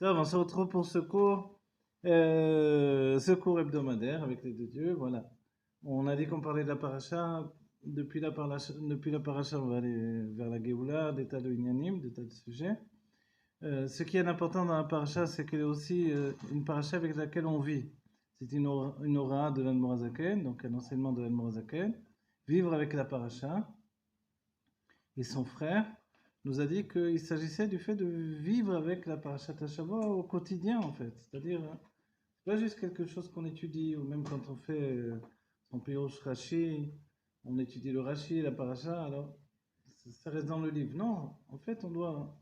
On se retrouve pour ce cours hebdomadaire avec les deux dieux. Voilà. On a dit qu'on parlait de la paracha. Depuis la paracha, on va aller vers la Géoula, des tas de inyanim, des tas de sujets. Ce qui est important dans la paracha, c'est qu'elle est aussi une paracha avec laquelle on vit. C'est une aura de l'Admorazaken, donc un enseignement de l'Admorazaken. Vivre avec la paracha. Et son frère nous a dit qu'il s'agissait du fait de vivre avec la parashat Shavua au quotidien, en fait. C'est-à-dire, c'est pas juste quelque chose qu'on étudie, ou même quand on fait son Pirush Rashi, on étudie le Rashi, la paracha, alors ça reste dans le livre. Non, en fait, on doit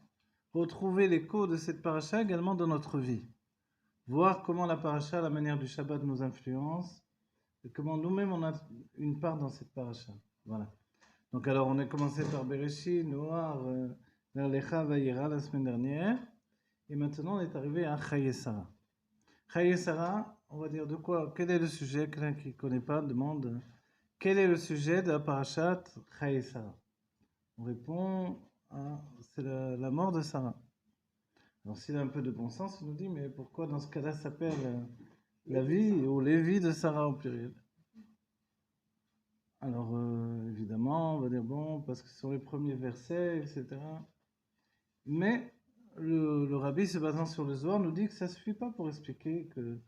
retrouver l'écho de cette paracha également dans notre vie. Voir comment la paracha, la manière du Shabbat nous influence, et comment nous-mêmes on a une part dans cette paracha. Voilà. Donc alors on a commencé par Bereshit, Noar, vers Lecha Vayera la semaine dernière. Et maintenant on est arrivé à Chaye Sarah. Chaye Sarah, on va dire de quoi? Quel est le sujet? Quelqu'un qui ne connaît pas demande quel est le sujet de la parashat Chaye Sarah? On répond c'est la mort de Sarah. Alors s'il a un peu de bon sens, il nous dit mais pourquoi dans ce cas-là ça s'appelle la vie ou les vies de Sarah au pluriel? Alors, évidemment, on va dire bon, parce que ce sont les premiers versets, etc. Mais le rabbi, se basant sur le Zohar, nous dit que ça ne suffit pas pour expliquer que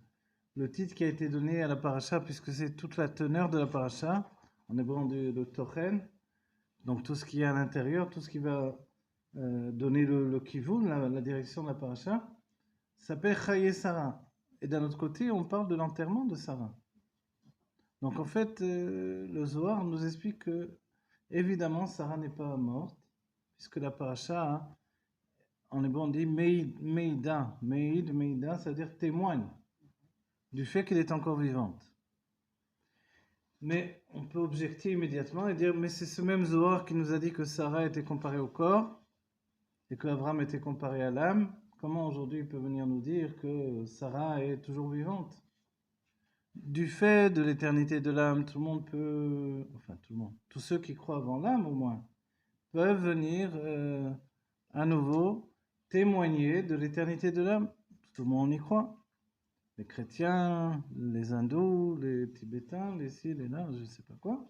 le titre qui a été donné à la paracha, puisque c'est toute la teneur de la paracha, en hébreu on dit le tochen, donc tout ce qui est à l'intérieur, tout ce qui va donner le kivun, la direction de la paracha, s'appelle Chaye Sarah. Et d'un autre côté, on parle de l'enterrement de Sarah. Donc en fait, le Zohar nous explique que, évidemment, Sarah n'est pas morte, puisque la paracha, en hébreu on dit Meida, Meida, c'est-à-dire témoigne du fait qu'elle est encore vivante. Mais on peut objecter immédiatement et dire, mais c'est ce même Zohar qui nous a dit que Sarah était comparée au corps et que Abraham était comparé à l'âme. Comment aujourd'hui il peut venir nous dire que Sarah est toujours vivante? Du fait de l'éternité de l'âme, tout le monde peut, enfin tout le monde, tous ceux qui croient avant l'âme au moins, peuvent venir à nouveau témoigner de l'éternité de l'âme. Tout le monde y croit. Les chrétiens, les hindous, les tibétains, les ci, les là, je ne sais pas quoi.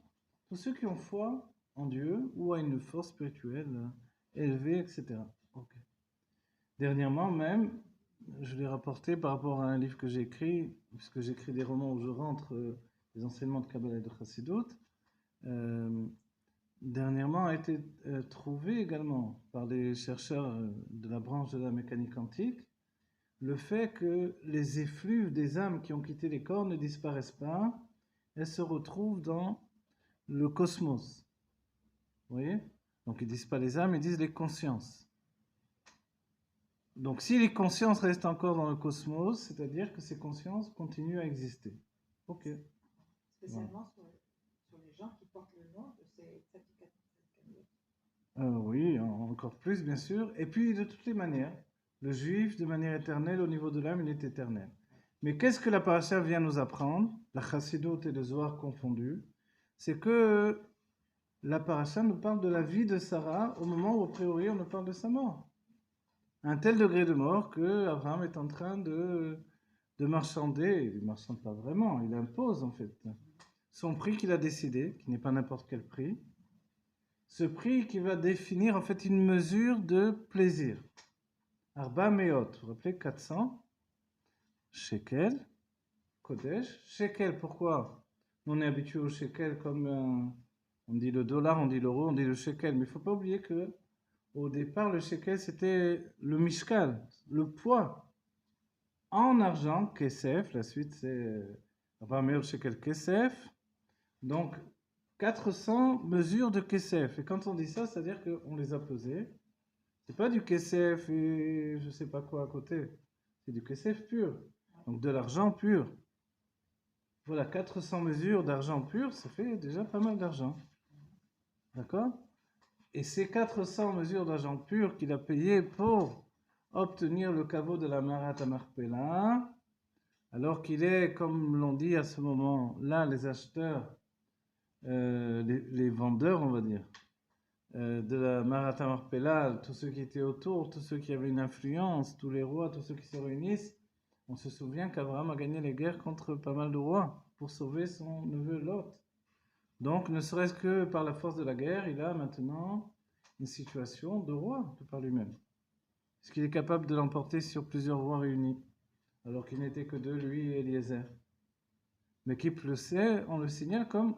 Tous ceux qui ont foi en Dieu ou à une force spirituelle élevée, etc. Okay. Dernièrement même, je l'ai rapporté par rapport à un livre que j'ai écrit, puisque j'écris des romans où je rentre les enseignements de Kabbalah et de Chassidut. Dernièrement a été trouvé également par les chercheurs de la branche de la mécanique quantique le fait que les effluves des âmes qui ont quitté les corps ne disparaissent pas, elles se retrouvent dans le cosmos. Vous voyez? Donc ils ne disent pas les âmes, ils disent les consciences. Donc si les consciences restent encore dans le cosmos, c'est-à-dire que ces consciences continuent à exister. Ok. Spécialement sur les gens qui portent le nom de ces Tzaddik. Oui, encore plus bien sûr. Et puis de toutes les manières, le juif de manière éternelle au niveau de l'âme, il est éternel. Mais qu'est-ce que la paracha vient nous apprendre, la chassidoute et le zohar confondus? C'est que la paracha nous parle de la vie de Sarah au moment où a priori on nous parle de sa mort. À un tel degré de mort que Abraham est en train de marchander. Il ne marchande pas vraiment, il impose en fait son prix qu'il a décidé, qui n'est pas n'importe quel prix. Ce prix qui va définir en fait une mesure de plaisir. Arba meot, vous vous rappelez 400 shekel, kodesh. Shekel, pourquoi? On est habitué au shekel comme on dit le dollar, on dit l'euro, on dit le shekel. Mais il ne faut pas oublier que au départ, le shekel c'était le mishkal, le poids. En argent, kesef, la suite c'est Arba meot shekel kesef. Donc 400 mesures de kesef. Et quand on dit ça, c'est-à-dire qu'on les a pesées. C'est pas du kesef et je sais pas quoi à côté. C'est du kesef pur. Donc de l'argent pur. Voilà, 400 mesures d'argent pur, ça fait déjà pas mal d'argent. D'accord? Et ces 400 mesures d'argent pur qu'il a payé pour obtenir le caveau de la Marat Marpella, alors qu'il est, comme l'on dit à ce moment-là, les acheteurs, les vendeurs, on va dire, de la Marat Marpella, tous ceux qui étaient autour, tous ceux qui avaient une influence, tous les rois, tous ceux qui se réunissent, on se souvient qu'Abraham a gagné les guerres contre pas mal de rois pour sauver son neveu Lot. Donc, ne serait-ce que par la force de la guerre, il a maintenant une situation de roi de par lui-même. Est-ce qu'il est capable de l'emporter sur plusieurs rois réunis, alors qu'il n'était que deux, lui et Eliezer? Mais qui plus est, on le signale comme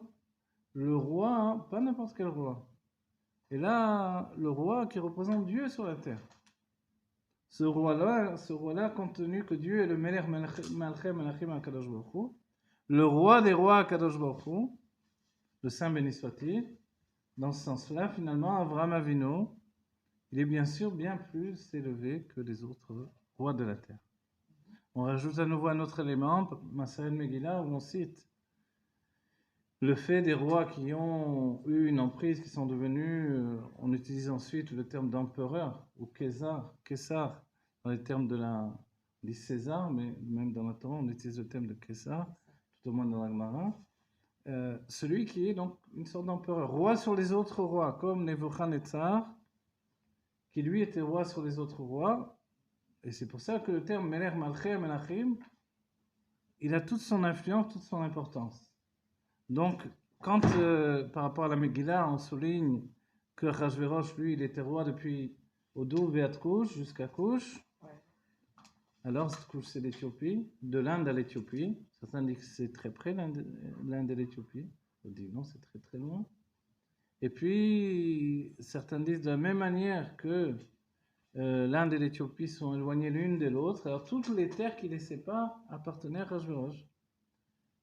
le roi, hein, pas n'importe quel roi. Et là, le roi qui représente Dieu sur la terre. Ce roi-là, compte tenu que Dieu est le Melech Malchem Melachim HaKadosh Baruch Hu, le roi des rois HaKadosh Baruch Hu, le Saint béni soit-il, dans ce sens-là, finalement, Avraham Avinu, il est bien sûr bien plus élevé que les autres rois de la terre. On rajoute à nouveau un autre élément, Maseret Megillah, où on cite le fait des rois qui ont eu une emprise, qui sont devenus, on utilise ensuite le terme d'empereur, ou Késar, dans les termes on dit César, mais même dans la Torah, on utilise le terme de Késar, tout au moins dans la Gemara. Celui qui est donc une sorte d'empereur, roi sur les autres rois, comme Nebuchadnezzar, qui lui était roi sur les autres rois, et c'est pour ça que le terme Melech Malchem Melachim, il a toute son influence, toute son importance. Donc, quand par rapport à la Megillah, on souligne que Achashverosh, lui, il était roi depuis Odo Veat Kush jusqu'à Kush, alors Kush c'est l'Éthiopie, de l'Inde à l'Éthiopie. Certains disent que c'est très près l'Inde et l'Éthiopie, d'autres disent non, c'est très très loin. Et puis, certains disent de la même manière que l'Inde et l'Éthiopie sont éloignées l'une de l'autre, alors toutes les terres qui les séparent appartenaient à Achashverosh.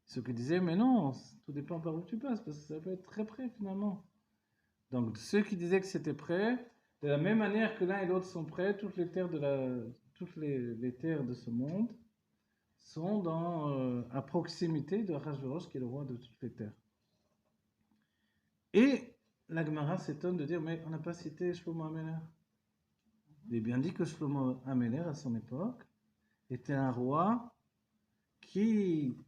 Ceux qui disaient, mais non, tout dépend par où tu passes, parce que ça peut être très près finalement. Donc ceux qui disaient que c'était près, de la même manière que l'un et l'autre sont près, toutes les terres les terres de ce monde sont à proximité de Achashverosh, qui est le roi de toutes les terres. Et la Gemara s'étonne de dire, mais on n'a pas cité Shlomo Améler. Il est bien dit que Shlomo Améler, à son époque, était un roi qui,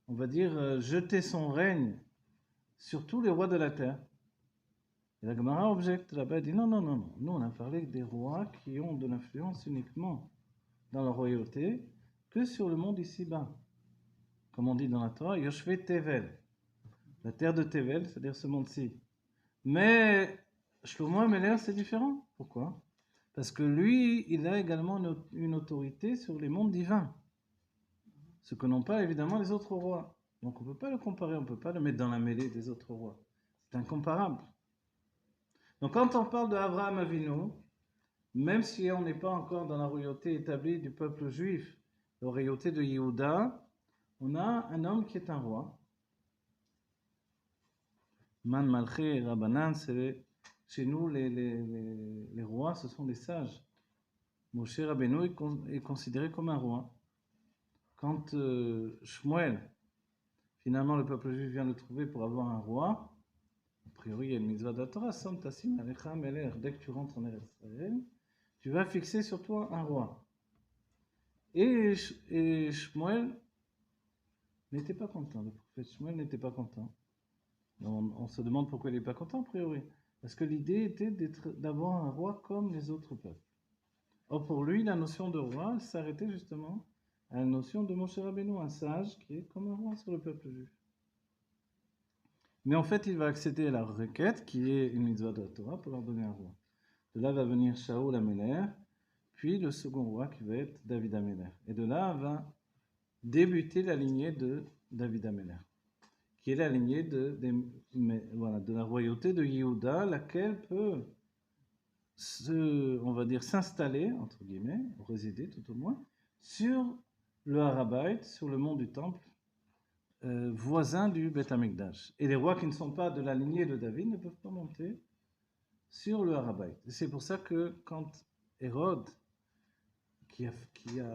on va dire, jetait son règne sur tous les rois de la terre. Et la Gemara objecte là-bas, elle dit non, nous on a parlé des rois qui ont de l'influence uniquement dans la royauté que sur le monde ici-bas. Comme on dit dans la Torah, Yoshve Tevel, la terre de Tevel, c'est-à-dire ce monde-ci. Mais Shlomo Améler, c'est différent. Pourquoi? Parce que lui, il a également une autorité sur les mondes divins. Ce que n'ont pas évidemment les autres rois. Donc on ne peut pas le comparer, on ne peut pas le mettre dans la mêlée des autres rois. C'est incomparable. Donc quand on parle d'Avraham Avinu, même si on n'est pas encore dans la royauté établie du peuple juif, la royauté de Yehuda, on a un homme qui est un roi. Man Malché Rabbanan, c'est chez nous les rois, ce sont des sages. Moshe Rabbeinu est considéré comme un roi. Quand Shmuel, finalement le peuple juif vient le trouver pour avoir un roi, a priori, il y a une mitzvah de la Torah, Sam Tassim Alecha Meler. Dès que tu rentres en Eretz Israël, tu vas fixer sur toi un roi. Et Shmuel n'était pas content. Le prophète Shmuel n'était pas content. On se demande pourquoi il n'est pas content, a priori. Parce que l'idée était d'avoir un roi comme les autres peuples. Or, pour lui, la notion de roi s'arrêtait justement à la notion de Moshe Rabbeinu, un sage qui est comme un roi sur le peuple juif. Mais en fait, il va accéder à la requête, qui est une mitzvah de la Torah, pour leur donner un roi. De là va venir Shaoul Améler, puis le second roi qui va être David Améler. Et de là va débuter la lignée de David Améler, qui est la lignée de la royauté de Yehuda, laquelle peut on va dire, s'installer, entre guillemets, résider tout au moins, sur le Harabait, sur le mont du Temple, voisin du Beth Amikdash. Et les rois qui ne sont pas de la lignée de David ne peuvent pas monter sur le Harabait. Et c'est pour ça que quand Hérode, qui a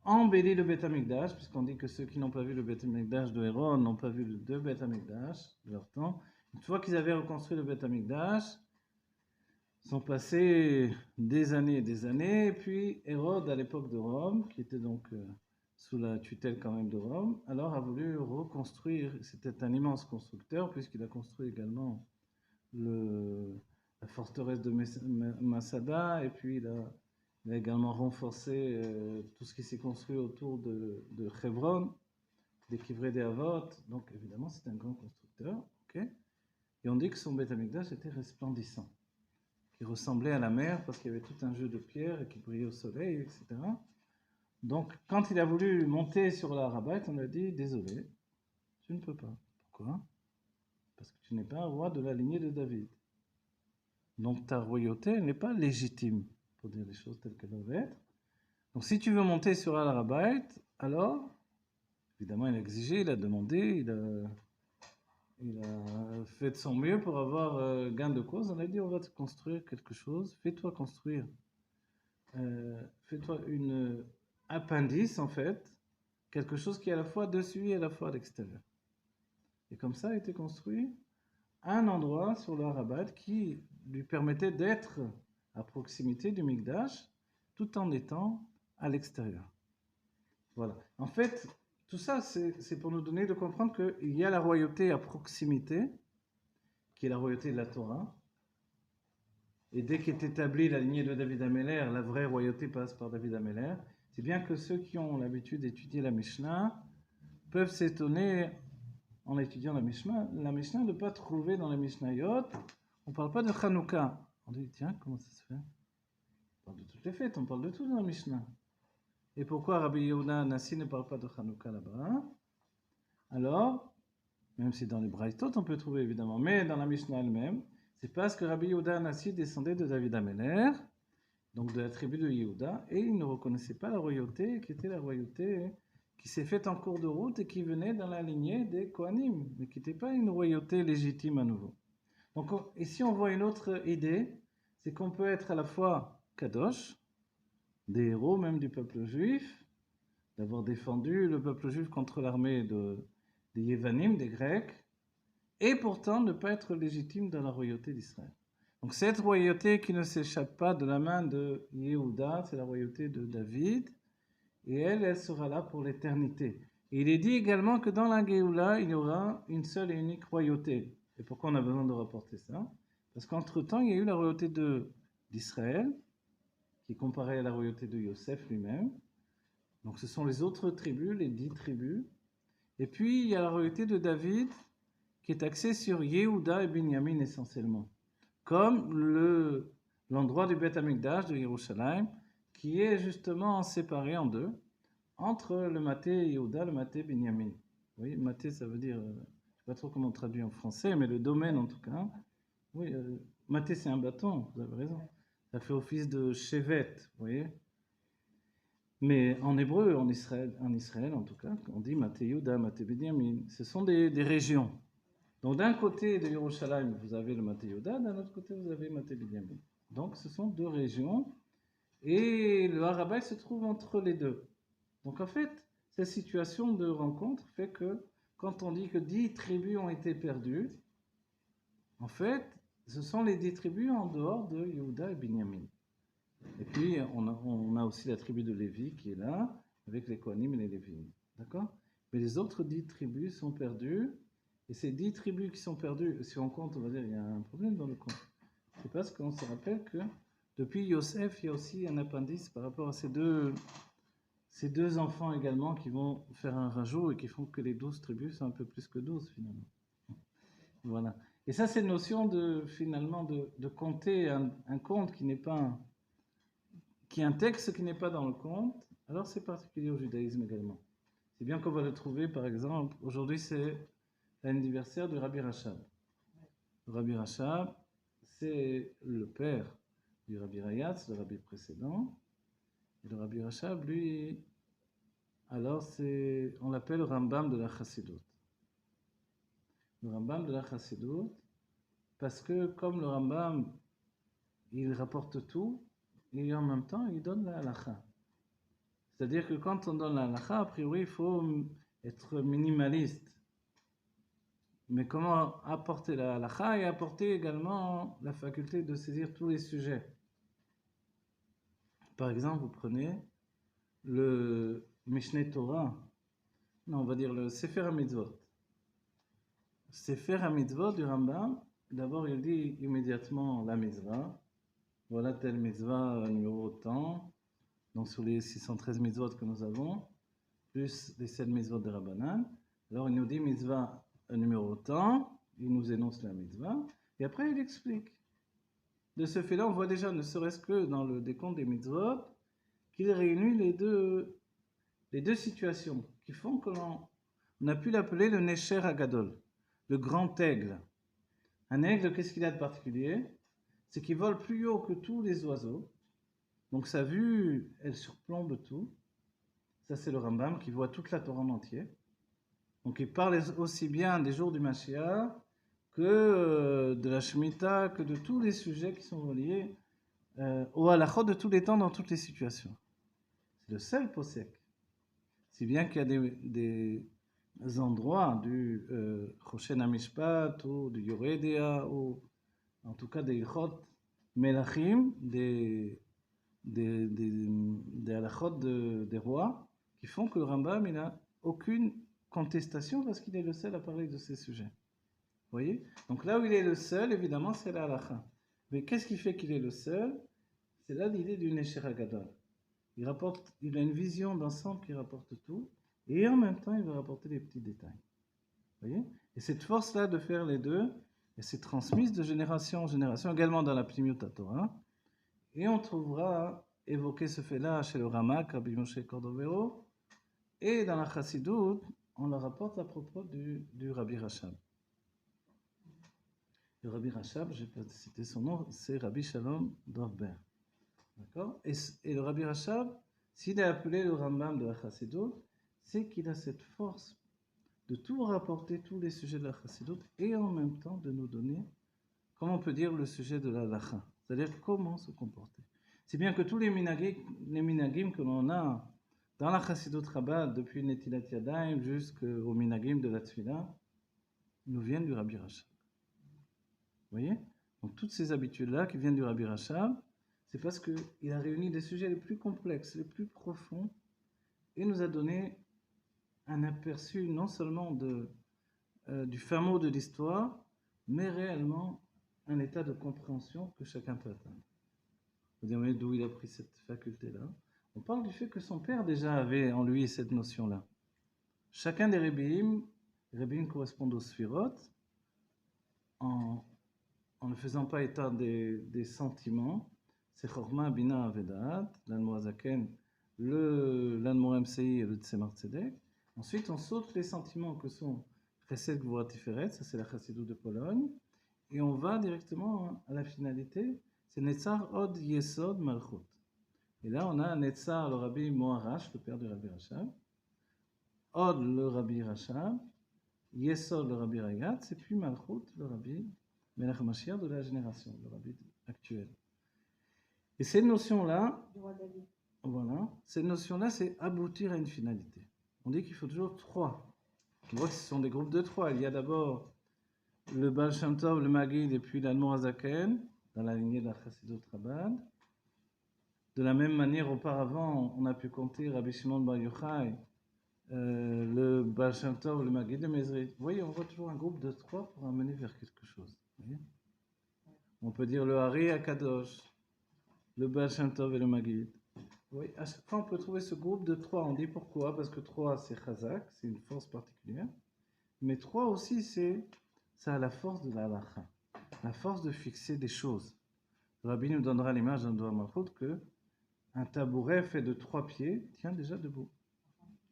embelli le Beth Amikdash, puisqu'on dit que ceux qui n'ont pas vu le Beth Amikdash de Hérode n'ont pas vu le deux Beth Amikdash de leur temps, une fois qu'ils avaient reconstruit le Beth Amikdash, sont passés des années et des années, et puis Hérode, à l'époque de Rome, qui était donc sous la tutelle quand même de Rome, alors a voulu reconstruire, c'était un immense constructeur, puisqu'il a construit également la forteresse de Masada, et puis il a également renforcé tout ce qui s'est construit autour de Hebron, des Kivrei des Avot. Donc évidemment, c'est un grand constructeur. Okay, et on dit que son Beth Amikdash était resplendissant, qui ressemblait à la mer parce qu'il y avait tout un jeu de pierres et qui brillait au soleil, etc. Donc, quand il a voulu monter sur la Rabat, on lui a dit désolé, tu ne peux pas. Pourquoi? Parce que tu n'es pas un roi de la lignée de David. Donc, ta royauté, elle n'est pas légitime, pour dire les choses telles qu'elles doivent être. Donc, si tu veux monter sur la Rabat, alors, évidemment, il a exigé, il a demandé, il a fait de son mieux pour avoir gain de cause. On a dit on va te construire quelque chose, fais-toi construire. Fais-toi une appendice en fait, quelque chose qui est à la fois dessus et à la fois à l'extérieur. Et comme ça a été construit un endroit sur le Rabat qui lui permettait d'être à proximité du Mikdash tout en étant à l'extérieur. Voilà. En fait, tout ça, c'est pour nous donner de comprendre qu'il y a la royauté à proximité, qui est la royauté de la Torah. Et dès qu'est établie la lignée de David Améler, la vraie royauté passe par David Améler. C'est bien que ceux qui ont l'habitude d'étudier la Mishnah peuvent s'étonner, en étudiant la Mishnah, de ne pas trouver dans la Mishnayot, on ne parle pas de Hanouka. On dit, tiens, comment ça se fait? On parle de toutes les fêtes, on parle de tout dans la Mishnah. Et pourquoi Rabbi Yehuda Nassi ne parle pas de Hanouka là-bas? Alors, même si dans les Braïtot on peut trouver évidemment, mais dans la Mishnah elle-même, c'est parce que Rabbi Yehuda Nassi descendait de David Améler, donc de la tribu de Yehuda, et il ne reconnaissait pas la royauté qui était la royauté qui s'est faite en cours de route et qui venait dans la lignée des Kohanim, mais qui n'était pas une royauté légitime à nouveau. Donc ici on voit une autre idée, c'est qu'on peut être à la fois Kadosh, des héros même du peuple juif, d'avoir défendu le peuple juif contre l'armée des Yévanim, des Grecs, et pourtant ne pas être légitime dans la royauté d'Israël. Donc cette royauté qui ne s'échappe pas de la main de Yehuda, c'est la royauté de David, et elle sera là pour l'éternité. Et il est dit également que dans la Géoula, il y aura une seule et unique royauté. Et pourquoi on a besoin de rapporter ça? Parce qu'entre-temps, il y a eu la royauté d'Israël, qui est comparée à la royauté de Yosef lui-même. Donc ce sont les autres tribus, les 10 tribus. Et puis il y a la royauté de David, qui est axée sur Yehuda et Binyamin essentiellement. Comme l'endroit du Beth Amikdash de Yerushalayim, qui est justement séparé en deux, entre le Maté Yehuda, le Maté Binyamin. Oui, Maté, ça veut dire, je ne sais pas trop comment on traduit en français, mais le domaine en tout cas. Oui, Maté, c'est un bâton, vous avez raison. Ça fait office de chevet, vous voyez. Mais en hébreu, en Israël en tout cas, on dit Maté Yehuda, Maté Binyamin. Ce sont des régions. Donc d'un côté de Yerushalayim, vous avez le Maté Yehuda, d'un autre côté, vous avez Maté Binyamin. Donc ce sont deux régions, et le Harabaï se trouve entre les deux. Donc en fait, cette situation de rencontre fait que quand on dit que 10 tribus ont été perdues, en fait, ce sont les 10 tribus en dehors de Yehuda et Binyamin. Et puis on a aussi la tribu de Lévi qui est là, avec les Kohanim et les Lévim. D'accord? Mais les autres 10 tribus sont perdues. Et ces 10 tribus qui sont perdues, si on compte, on va dire qu'il y a un problème dans le compte. C'est parce qu'on se rappelle que depuis Yosef, il y a aussi un appendice par rapport à ces deux enfants également qui vont faire un rajout et qui font que les 12 tribus sont un peu plus que 12 finalement. Voilà. Et ça, c'est une notion finalement de compter un conte qui n'est pas qui est un texte qui n'est pas dans le conte. Alors c'est particulier au judaïsme également. C'est bien qu'on va le trouver, par exemple, aujourd'hui c'est l'anniversaire du Rabbi Rachab. Le Rabbi Rachab, c'est le père du Rabbi Rayatz, le Rabbi précédent. Et le Rabbi Rachab, lui, alors on l'appelle le Rambam de la Chassidut. Le Rambam de la Chassidut, parce que comme le Rambam, il rapporte tout, et en même temps, il donne la halakha. C'est-à-dire que quand on donne la halakha, a priori, il faut être minimaliste. Mais comment apporter la halakha et apporter également la faculté de saisir tous les sujets. Par exemple, vous prenez le Mishneh Torah, non, on va dire le Sefer HaMitzvot. Sefer HaMitzvot du Rambam, d'abord il dit immédiatement la mitzvah. Voilà telle mitzvah numéro tant. Donc sur les 613 mitzvot que nous avons, plus les 7 mitzvot de Rabbanan. Alors il nous dit mitzvah numéro tant, il nous énonce la mitzvah, et après il explique. De ce fait-là, on voit déjà, ne serait-ce que dans le décompte des mitzvot, qu'il réunit les deux situations qui font qu'on a pu l'appeler le Nesher Agadol, le grand aigle. Un aigle, qu'est-ce qu'il a de particulier? C'est qu'il vole plus haut que tous les oiseaux. Donc sa vue, elle surplombe tout. Ça, c'est le Rambam qui voit toute la Torah en entier. Donc il parle aussi bien des jours du Mashiach que de la Shemitah, que de tous les sujets qui sont reliés au halachot de tous les temps, dans toutes les situations. C'est le seul posek. Si bien qu'il y a des endroits du Choshen HaMishpat ou du Yoredea, ou en tout cas des Ilchot Melachim, des halachot des rois, qui font que le Rambam, il n'a aucune contestation parce qu'il est le seul à parler de ces sujets. Vous voyez? Donc là où il est le seul, évidemment, c'est la halacha. Mais qu'est-ce qui fait qu'il est le seul? C'est là l'idée du Nesher Agadol. Il a une vision d'ensemble qui rapporte tout, et en même temps, il va rapporter les petits détails. Vous voyez? Et cette force-là de faire les deux, elle s'est transmise de génération en génération, également dans la Pnimiut Torah. Et on trouvera évoquer ce fait-là chez le Ramak, Rabbi Moshe Cordovero, et dans la Chassidut, on le rapporte à propos du Rabbi Rachab. Le Rabbi Rachab, je n'ai pas cité son nom, c'est Rabbi Shalom Dovber. D'accord? Et le Rabbi Rachab, s'il est appelé le Rambam de la Chassidut, c'est qu'il a cette force de tout rapporter, tous les sujets de la Chassidut, et en même temps de nous donner, comment on peut dire, le sujet de la Lacha, c'est-à-dire comment se comporter. C'est bien que tous les minagim que l'on a dans la Chassidut Chabad, depuis Netilat Yadayim jusqu'au minagim de la Tfila, nous viennent du Rabbi Rachab. Vous voyez? Donc toutes ces habitudes-là qui viennent du Rabbi Rachab, c'est parce qu'il a réuni des sujets les plus complexes, les plus profonds, et nous a donné un aperçu non seulement du fin mot de l'histoire, mais réellement un état de compréhension que chacun peut atteindre. Vous dire, mais d'où il a pris cette faculté-là? On parle du fait que son père déjà avait en lui cette notion-là. Chacun des Rebbeim correspondent aux Sphirot, en ne faisant pas état des sentiments. C'est Chorma, Bina, Avedat, l'Admor Zaken, l'Admor MCI et le Tzemar Tzedek. Ensuite, on saute les sentiments que sont Chesed, Gvura, Tiferet, ça c'est la Chassidut de Pologne, et on va directement à la finalité, c'est Netzar, Od, Yesod, Malchut. Et là, on a Netzar, le Rabbi Moarash, le père du Rabbi Rachab, Od, le Rabbi Rachab, Yesod, le Rabbi Ragatz, et puis Malchut, le Rabbi Melech HaMashiach de la génération, le Rabbi actuel. Et cette notion-là, voilà, cette notion-là, c'est aboutir à une finalité. On dit qu'il faut toujours trois. On voit que ce sont des groupes de trois. Il y a d'abord le Baal Shem Tov, le Maggid, et puis l'Admor HaZaken, dans la lignée de la Chassidut Chabad. De la même manière, auparavant, on a pu compter Rabbi Shimon Bar Yochai, le Baal Shem Tov, le Maggid, le Mezrit. Vous voyez, on voit toujours un groupe de trois pour amener vers quelque chose. Vous voyez? On peut dire le Hari Akadosh, le Baal Shem Tov et le Maggid. Oui, à chaque fois on peut trouver ce groupe de trois. On dit pourquoi? Parce que trois c'est Chazak, c'est une force particulière. Mais trois aussi, ça a la force de la halacha, la force de fixer des choses. Le Rabbi nous donnera l'image dans le Doha Malchut que un tabouret fait de 3 pieds tient déjà debout.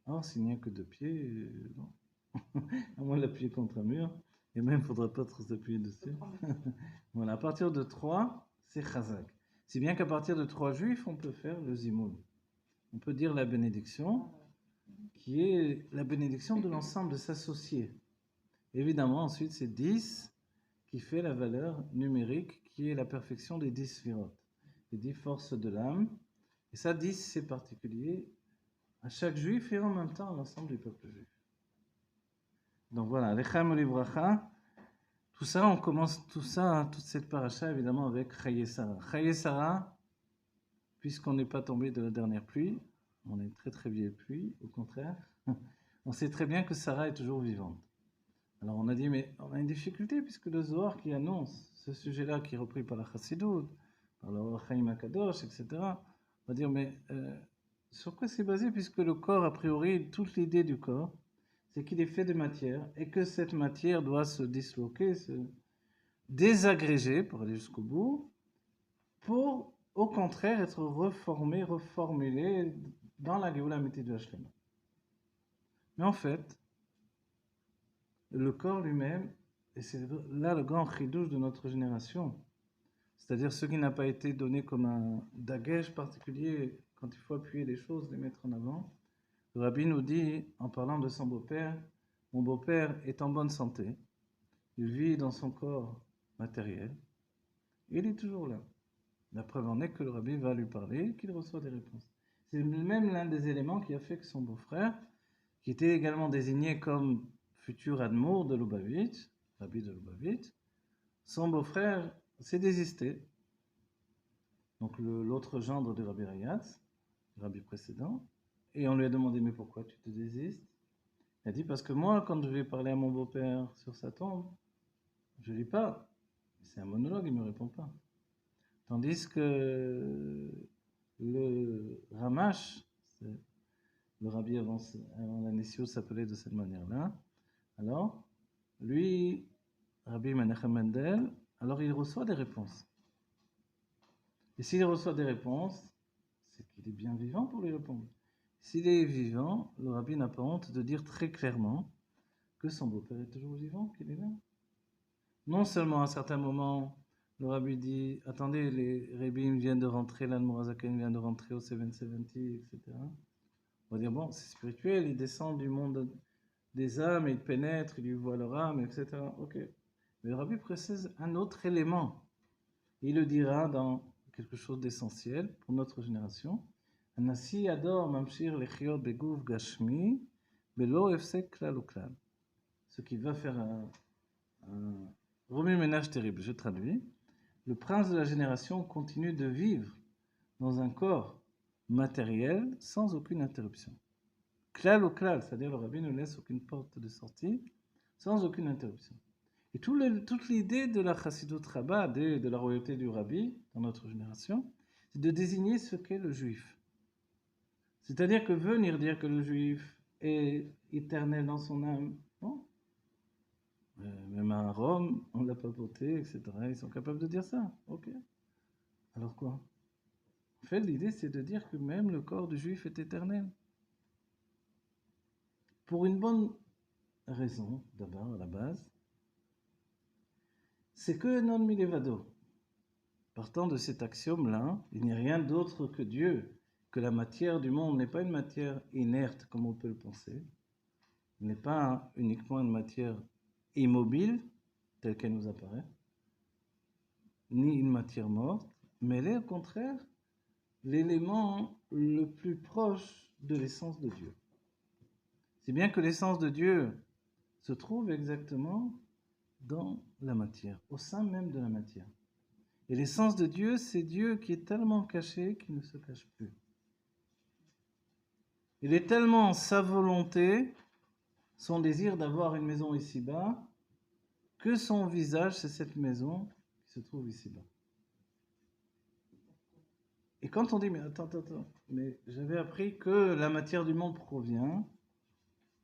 Or, s'il n'y a que 2 pieds, non. À moins d'appuyer contre un mur, et même il ne faudra pas trop s'appuyer dessus. Voilà, à partir de 3, c'est Chazak. Si bien qu'à partir de 3 juifs, on peut faire le Zimoun. On peut dire la bénédiction, qui est la bénédiction de l'ensemble de s'associer. Évidemment, ensuite, c'est 10 qui fait la valeur numérique, qui est la perfection des 10 sphirotes, les 10 forces de l'âme. Et ça, 10, c'est particulier à chaque juif et en même temps à l'ensemble du peuple juif. Donc voilà, Lechem Olivracha. Tout ça, on commence toute cette paracha évidemment avec Chaye Sarah. Chaye Sarah, puisqu'on n'est pas tombé de la dernière pluie, on est très très vieille pluie, au contraire, on sait très bien que Sarah est toujours vivante. Alors on a dit, mais on a une difficulté puisque le Zohar qui annonce ce sujet-là, qui est repris par la Chassidut, par le Or Chaim HaKadosh, etc., on va dire, mais sur quoi c'est basé puisque le corps, a priori, toute l'idée du corps, c'est qu'il est fait de matière et que cette matière doit se disloquer, se désagréger, pour aller jusqu'au bout, pour au contraire être reformé, reformulé dans la Géoula Amitית de Hashem. Mais en fait, le corps lui-même, et c'est là le grand chidouche de notre génération, c'est-à-dire ce qui n'a pas été donné comme un dagège particulier quand il faut appuyer les choses, les mettre en avant. Le rabbi nous dit, en parlant de son beau-père, mon beau-père est en bonne santé, il vit dans son corps matériel, et il est toujours là. La preuve en est que le rabbi va lui parler et qu'il reçoit des réponses. C'est même l'un des éléments qui a fait que son beau-frère, qui était également désigné comme futur admour de Lubavitch, rabbi de Lubavitch, son beau-frère s'est désisté. Donc l'autre gendre de Rabbi Rayatz, le rabbi précédent, et on lui a demandé mais pourquoi tu te désistes? Il a dit parce que moi quand je vais parler à mon beau-père sur sa tombe, je lis pas. C'est un monologue, il me répond pas. Tandis que le Ramash, le rabbi avant la Nessio s'appelait de cette manière-là. Alors, lui, Rabbi Menachem Mendel, alors il reçoit des réponses. Et s'il reçoit des réponses, c'est qu'il est bien vivant pour lui répondre. S'il est vivant, le rabbi n'a pas honte de dire très clairement que son beau-père est toujours vivant, qu'il est là. Non seulement à certains moments, le rabbi dit, attendez, les rabbins viennent de rentrer, l'Admorazaken vient de rentrer au 770, etc. On va dire, bon, c'est spirituel, il descend du monde des âmes, il pénètre, il lui voit leur âme, etc. Ok. Mais le rabbi précise un autre élément. Il le dira dans quelque chose d'essentiel pour notre génération. Anasi ador mamshir lechiot begouf gashmi belo efsek klal uklal. Ce qui va faire un remue-ménage terrible. Je traduis. Le prince de la génération continue de vivre dans un corps matériel sans aucune interruption. Klal ou klal, c'est-à-dire le rabbi ne laisse aucune porte de sortie sans aucune interruption. Et toute l'idée de la Chassidut Rabbah, de la royauté du rabbi dans notre génération, c'est de désigner ce qu'est le juif. C'est-à-dire que venir dire que le juif est éternel dans son âme, non. Même à Rome, on l'a papoté, etc. Ils sont capables de dire ça. Ok. Alors quoi? En fait, l'idée, c'est de dire que même le corps du juif est éternel. Pour une bonne raison, d'abord, à la base, c'est que non milevado. Partant de cet axiome-là, il n'y a rien d'autre que Dieu, que la matière du monde n'est pas une matière inerte comme on peut le penser, n'est pas uniquement une matière immobile, telle qu'elle nous apparaît, ni une matière morte, mais elle est au contraire l'élément le plus proche de l'essence de Dieu. C'est bien que l'essence de Dieu se trouve exactement dans la matière, au sein même de la matière. Et l'essence de Dieu, c'est Dieu qui est tellement caché qu'il ne se cache plus. Il est tellement sa volonté, son désir d'avoir une maison ici-bas, que son visage, c'est cette maison qui se trouve ici-bas. Et quand on dit, mais attends, mais j'avais appris que la matière du monde provient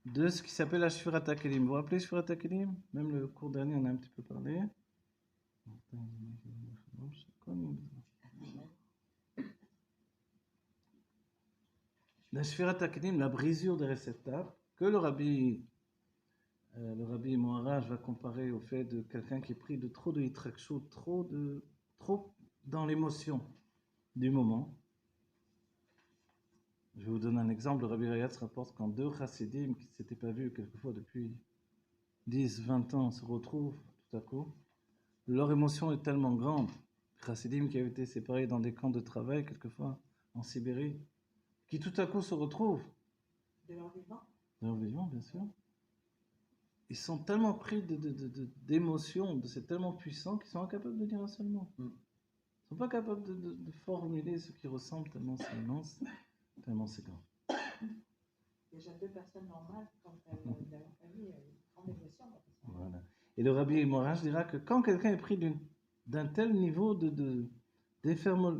de ce qui s'appelle la Shfirat HaKelim. Vous vous rappelez Shfirat HaKelim? Même le cours dernier, on a un petit peu parlé. La Shfirat HaKelim, la brisure des réceptacles, que le rabbi Moharaj va comparer au fait de quelqu'un qui est pris de trop de hitrakshut, trop dans l'émotion du moment. Je vais vous donner un exemple. Le Rabbi Rayatz rapporte quand deux chassidim qui ne s'étaient pas vus quelquefois depuis 10, 20 ans se retrouvent tout à coup. Leur émotion est tellement grande. Chassidim qui avaient été séparés dans des camps de travail quelquefois en Sibérie, qui tout à coup se retrouvent. De leur vivant? De leur vivant, bien sûr. Ils sont tellement pris d'émotions, c'est tellement puissant qu'ils sont incapables de dire un seul mot. Ils ne sont pas capables de formuler ce qu'ils ressentent tellement c'est immense, tellement c'est grand. Déjà deux personnes normales, quand elles dans leur famille, elles prennent des émotions. Voilà. Et le Rabbi Morange dira que quand quelqu'un est pris d'un tel niveau de déferlement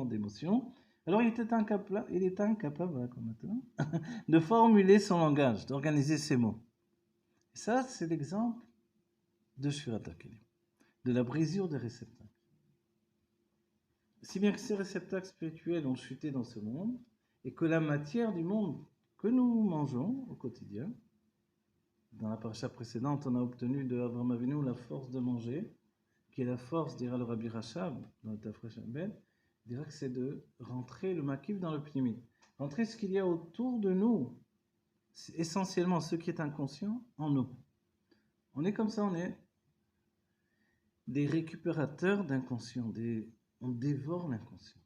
d'émotions, alors il est incapable voilà, comme maintenant, de formuler son langage, d'organiser ses mots. Et ça, c'est l'exemple de Shvirat HaKelim, de la brisure des réceptacles. Si bien que ces réceptacles spirituels ont chuté dans ce monde, et que la matière du monde que nous mangeons au quotidien, dans la paracha précédente, on a obtenu de Avraham Avinu la force de manger, qui est la force, dira le Rabbi Rachab, dans le Tafresh Ben, dira que c'est de rentrer le makif dans le pnimi. Rentrer ce qu'il y a autour de nous, essentiellement ce qui est inconscient, en nous. On est comme ça, on est des récupérateurs d'inconscient, on dévore l'inconscient.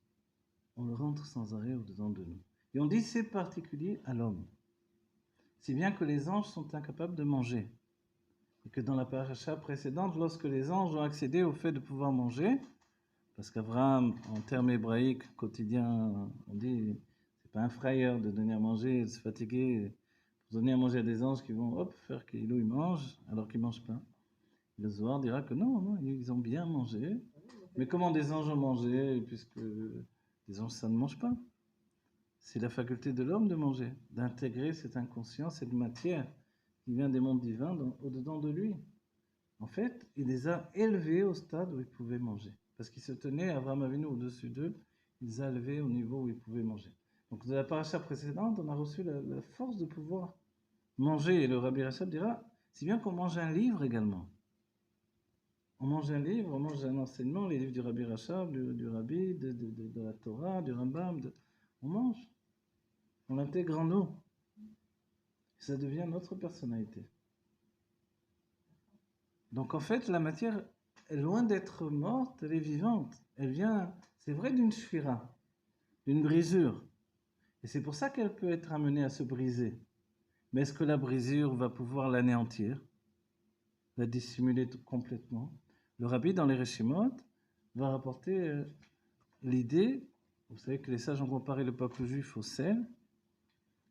On le rentre sans arrêt au-dedans de nous. Et on dit c'est particulier à l'homme. Si bien que les anges sont incapables de manger. Et que dans la paracha précédente, lorsque les anges ont accédé au fait de pouvoir manger, parce qu'Abraham, en termes hébraïques quotidiens, on dit c'est pas un frayeur de donner à manger, de se fatiguer pour donner à manger à des anges qui vont hop faire qu'ils mangent alors qu'ils mangent pas. Le Zohar dira que non, ils ont bien mangé. Mais comment des anges ont mangé puisque les anges ça ne mange pas? C'est la faculté de l'homme de manger, d'intégrer cet inconscient, cette matière qui vient des mondes divins au-dedans de lui. En fait, il les a élevés au stade où ils pouvaient manger. Parce qu'ils se tenaient, Avraham Avinu au-dessus d'eux, il les a élevés au niveau où ils pouvaient manger. Donc de la paracha précédente, on a reçu la force de pouvoir manger. Et le Rabbi Rachab dira, si bien qu'on mange un livre également. On mange un livre, on mange un enseignement, les livres du Rabbi Rachab, du Rabbi, de la Torah, du Rambam, on mange. On l'intègre en nous. Ça devient notre personnalité. Donc en fait, la matière est loin d'être morte, elle est vivante. Elle vient, c'est vrai, d'une shvira, d'une brisure. Et c'est pour ça qu'elle peut être amenée à se briser. Mais est-ce que la brisure va pouvoir l'anéantir, la dissimuler complètement? Le Rabbi, dans les Reshimot, va rapporter l'idée, vous savez que les sages ont comparé le peuple juif au sel,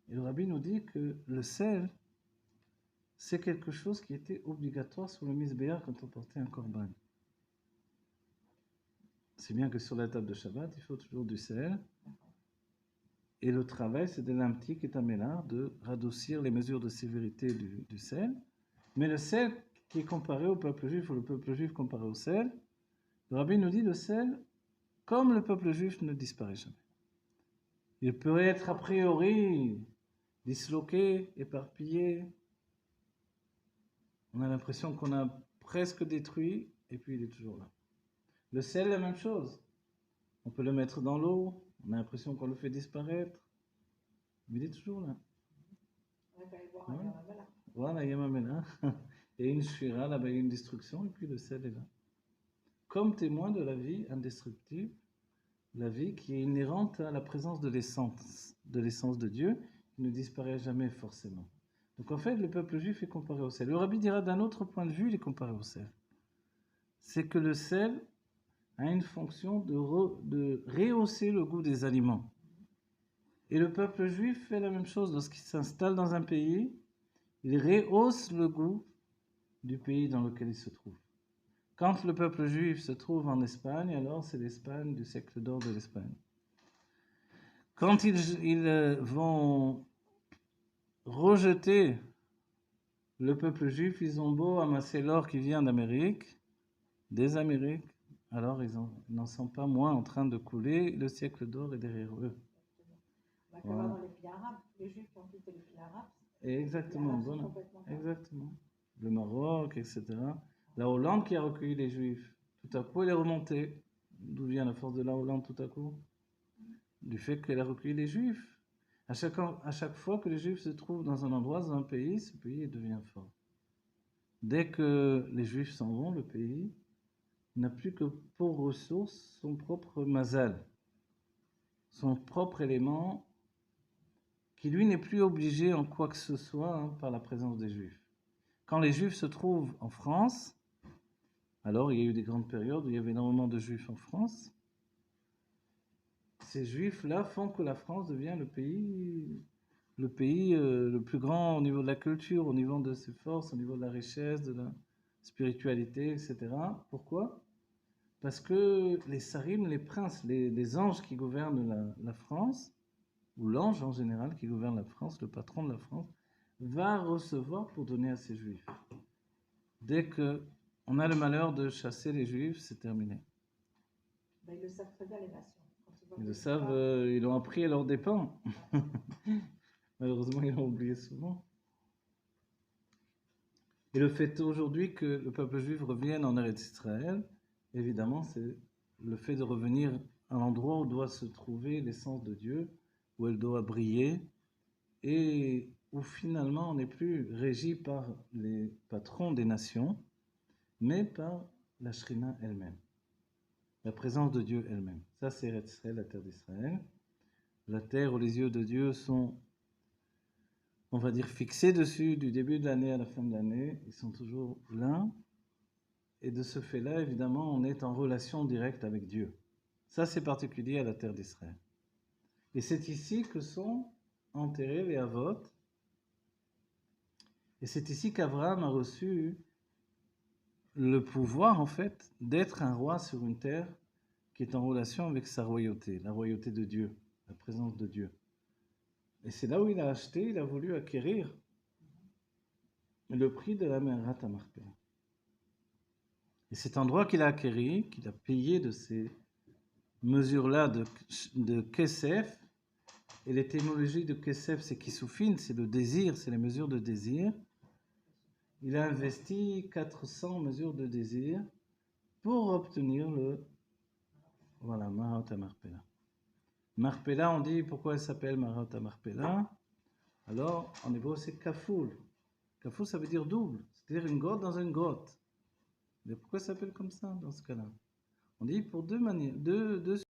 et le Rabbi nous dit que le sel, c'est quelque chose qui était obligatoire sur le misbéach quand on portait un korban. C'est bien que sur la table de Shabbat, il faut toujours du sel. Et le travail, c'est de l'amtik et tamélar, de radoucir les mesures de sévérité du sel. Mais le sel qui est comparé au peuple juif, ou le peuple juif comparé au sel, le Rabbi nous dit le sel, comme le peuple juif, ne disparaît jamais. Il peut être a priori disloqué, éparpillé. On a l'impression qu'on a presque détruit, et puis il est toujours là. Le sel, la même chose. On peut le mettre dans l'eau, on a l'impression qu'on le fait disparaître, mais il est toujours là. Voilà, Yamamela. Et une shira, là-bas, il y a une destruction, et puis le sel est là. Comme témoin de la vie indestructible, la vie qui est inhérente à la présence de l'essence de Dieu, qui ne disparaît jamais forcément. Donc en fait, le peuple juif est comparé au sel. Le Rabbi dira d'un autre point de vue, il est comparé au sel. C'est que le sel a une fonction de rehausser le goût des aliments. Et le peuple juif fait la même chose lorsqu'il s'installe dans un pays, il rehausse le goût du pays dans lequel il se trouve. Quand le peuple juif se trouve en Espagne, alors c'est l'Espagne du siècle d'or de l'Espagne. Quand ils vont rejeter le peuple juif, ils ont beau amasser l'or qui vient d'Amérique, des Amériques, alors ils n'en sont pas moins en train de couler, le siècle d'or est derrière eux. Voilà. Dans les pays arabes, les juifs qui ont quitté les pays arabes. Exactement, bon, exactement. Le Maroc, etc. La Hollande qui a recueilli les juifs, tout à coup elle est remontée. D'où vient la force de la Hollande tout à coup? Du fait qu'elle a recueilli les juifs. À chaque fois que les juifs se trouvent dans un endroit, dans un pays, ce pays devient fort. Dès que les juifs s'en vont, le pays n'a plus que pour ressource son propre mazal, son propre élément qui lui n'est plus obligé en quoi que ce soit par la présence des juifs. Quand les juifs se trouvent en France, alors il y a eu des grandes périodes où il y avait énormément de juifs en France, ces juifs-là font que la France devient le pays le pays le plus grand au niveau de la culture, au niveau de ses forces, au niveau de la richesse, de la spiritualité, etc. Pourquoi? Parce que les sarim, les princes, les anges qui gouvernent la France, ou l'ange en général qui gouverne la France, le patron de la France, va recevoir pour donner à ses juifs. Dès que on a le malheur de chasser les juifs, c'est terminé. Ben, ils le savent très bien, les nations. Ils le savent, ils l'ont appris à leurs dépens. Malheureusement, ils l'ont oublié souvent. Et le fait aujourd'hui que le peuple juif revienne en Eretz Israël, évidemment, c'est le fait de revenir à l'endroit où doit se trouver l'essence de Dieu, où elle doit briller, et où finalement on n'est plus régi par les patrons des nations, mais par la Shrina elle-même, la présence de Dieu elle-même. Ça, c'est Eretz Israël, la terre d'Israël. La terre où les yeux de Dieu sont, on va dire, fixés dessus du début de l'année à la fin de l'année. Ils sont toujours là. Et de ce fait-là, évidemment, on est en relation directe avec Dieu. Ça, c'est particulier à la terre d'Israël. Et c'est ici que sont enterrés les Avot. Et c'est ici qu'Abraham a reçu le pouvoir, en fait, d'être un roi sur une terre qui est en relation avec sa royauté, la royauté de Dieu, la présence de Dieu. Et c'est là où il a acheté, il a voulu acquérir le prix de la Me'arat HaMarpela. Et cet endroit qu'il a acquéri, qu'il a payé de ces mesures-là de Kesef, et l'étymologie de Kesef, c'est Kisufin, c'est le désir, c'est les mesures de désir. Il a investi 400 mesures de désir pour obtenir le Me'arat HaMarpela. Marpela, on dit pourquoi elle s'appelle Me'arat HaMarpela. Alors, en hébreu, c'est Kafoul. Kafoul, ça veut dire double, c'est-à-dire une grotte dans une grotte. Mais pourquoi ça s'appelle comme ça dans ce cas-là? On dit pour deux manières, deux